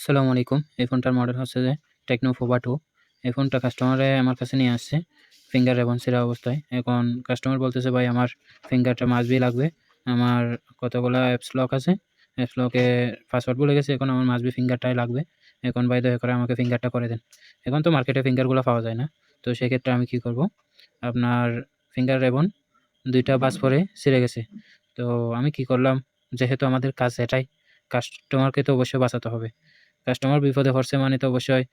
আসসালামু আলাইকুম। এই ফোনটার মডেল হচ্ছে যে টেকনো পোভো 2। এই ফোনটা কাস্টমারে আমার কাছে নিয়ে আসছে ফিঙ্গার এবং ছেঁড়া অবস্থায়। এখন কাস্টমার বলতেছে, ভাই আমার ফিঙ্গারটা মাস্ট বি লাগবে। আমার কতগুলা অ্যাপস লক আছে। অ্যাপস লকে পাসওয়ার্ড ভুলে গেছি। এখন আমার মাস্ট বি ফিঙ্গারটাই লাগবে। এখন ভাই দয়া করে আমাকে ফিঙ্গারটা করে দেন। এখন তো মার্কেটে ফিঙ্গারগুলো পাওয়া যায় না। তো সেক্ষেত্রে আমি কি করব? আপনার ফিঙ্গার রেবন ২ টা বাজ পড়ে ছিঁড়ে গেছে। তো আমি কি করলাম? যেহেতু আমাদের কাজ এটাই, কাস্টমারকে তো অবশ্যই বাঁচাতে হবে। কাস্টমার বিপদে পড়ছে মানে তো অবশ্যই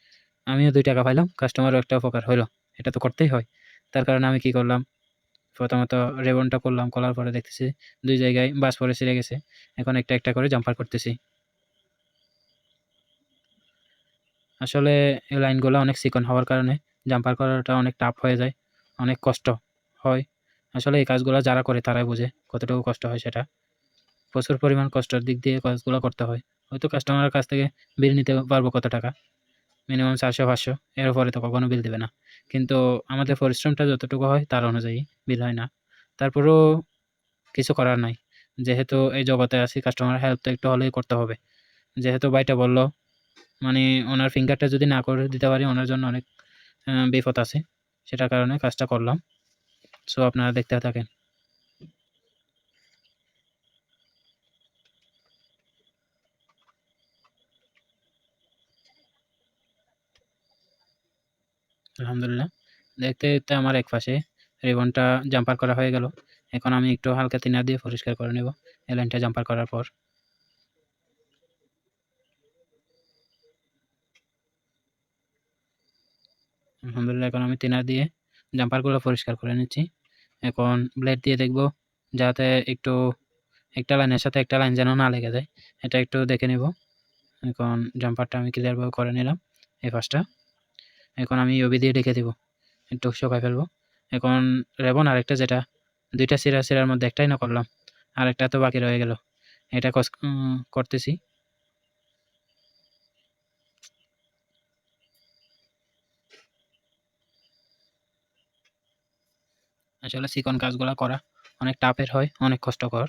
আমিও ২ টাকা পাইলাম, কাস্টমারও একটা উপকার হইলো। এটা তো করতেই হয়। তার কারণে আমি কি করলাম? প্রথমত রেবনটা করলাম, করার পরে দেখতেছি ২ জায়গায় বাজ পড়ে ছিঁড়ে গেছে। এখন একটা করে জাম্পার করতেছি। আসলে এই লাইনগুলো অনেক চিকন হওয়ার কারণে জাম্পার করাটা অনেক টাফ হয়ে যায়, অনেক কষ্ট হয়। আসলে এই কাজগুলো যারা করে তারাই বোঝে কতটুকু কষ্ট হয় সেটা। প্রচুর পরিমাণ কষ্টের দিক দিয়ে কাজগুলো করতে হয়। হয়তো কাস্টমারের কাছ থেকে বিল নিতে পারবো কত টাকা? মিনিমাম ৪০০-৫০০, এর উপরে তো কখনো বিল দেবে না। কিন্তু আমাদের পরিশ্রমটা যতটুকু হয় তার অনুযায়ী বিল হয় না। তারপরেও কিছু করার নাই। যেহেতু এই জগতে আছি, কাস্টমার হেল্প তো একটু হলেই করতে হবে। যেহেতু ভাইটা বলল, মানে ওনার ফিঙ্গারটা যদি না করে দিতে পারি ওনার জন্য অনেক বিপদ আছে। সেটার কারণে কাজটা করলাম। সো আপনারা দেখতে থাকেন। আলহামদুলিল্লাহ। দেখতে আমার একপাশে রিবনটা জাম্পার করা হয়ে গেল। এখন আমি একটু হালকা থিনার দিয়ে পরিষ্কার করে নেব এই লাইনটা জাম্পার করার পর। আলহামদুলিল্লাহ, এখন আমি থিনার দিয়ে জাম্পারগুলো পরিষ্কার করে নিচ্ছি। এখন ব্লেড দিয়ে দেখব যাতে একটু একটা লাইনের সাথে একটা লাইন যেন না লেগে যায়, এটা একটু দেখে নেব। এখন জাম্পারটা আমি ক্লিয়ারভাবে করে নিলাম এই পাশটা। এখন আমি ইউভি দিয়ে ঢেকে দেব, একটু শুকায় ফেলবো। এখন রেবন আরেকটা যেটা ২ টা চিরার মধ্যে একটাই না করলাম, আরেকটা তো বাকি রয়ে গেল। এটা করতেছি। আসলে চিকন কাজগুলা করা অনেক টাফের হয়, অনেক কষ্টকর।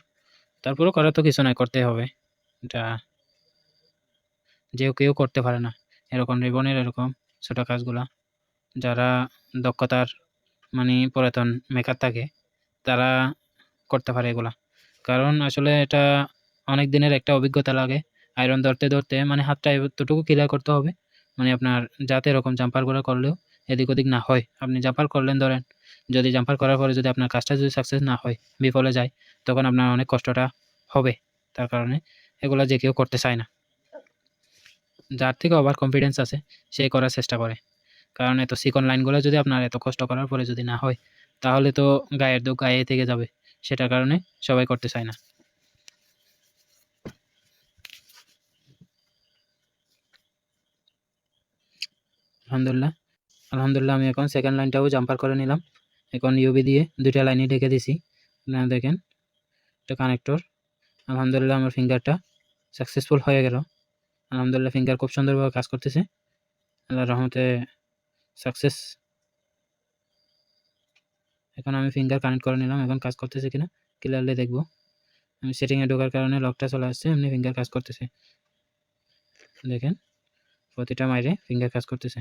তারপরেও করার তো কিছু নাই, করতেই হবে। এটা কেউ করতে পারে না এরকম রিবনের এরকম ছোট কাজগুলা। যারা দক্ষতার পুরাতন মেকার থাকে তারা করতে পারে এগুলা। কারণ আসলে এটা অনেক দিনের একটা অভিজ্ঞতা লাগে। আয়রন ধরতে হাতটা এতটুকু ক্লিয়ার করতে হবে, আপনার যাতে এরকম জাম্পারগুলো করলেও এদিক ওদিক না হয়। আপনি জাম্পার করলেন, ধরেন যদি জাম্পার করার পরে যদি আপনার কাজটা যদি সাকসেস না হয়, বিফলে যায়, তখন আপনার অনেক কষ্টটা হবে। তার কারণে এগুলা যে কেউ করতে চায় না। যার থেকে ওভার কনফিডেন্স আছে সে করার চেষ্টা করে। কারণ এত চিকন লাইনগুলো যদি আপনার এত কষ্ট করার পরে যদি না হয়, তাহলে তো গায়ের দুঃখ গায়ে থেকে যাবে। সেটার কারণে সবাই করতে চায় না। আলহামদুলিল্লাহ আমি এখন সেকেন্ড লাইনটাও জাম্পার করে নিলাম। এখন ইউভি দিয়ে ২ টা লাইনই ঢেকে দিছি। আপনারা দেখেন, এটা কানেক্টর। আলহামদুলিল্লাহ আমার ফিঙ্গারটা সাকসেসফুল হয়ে গেল। আলহামদুলিল্লাহ ফিঙ্গার খুব সুন্দরভাবে কাজ করতেছে। আল্লাহর রহমতে সাকসেস। এখন আমি ফিঙ্গার কানেক্ট করে নিলাম। এখন কাজ করতেছে কিনা ক্লিয়ারলি দেখব। আমি সেটিংয়ে ঢোকার কারণে লকটা চলে আসছে, এমনি ফিঙ্গার কাজ করতেছে। দেখেন প্রতিটা মাইরে ফিঙ্গার কাজ করতেছে।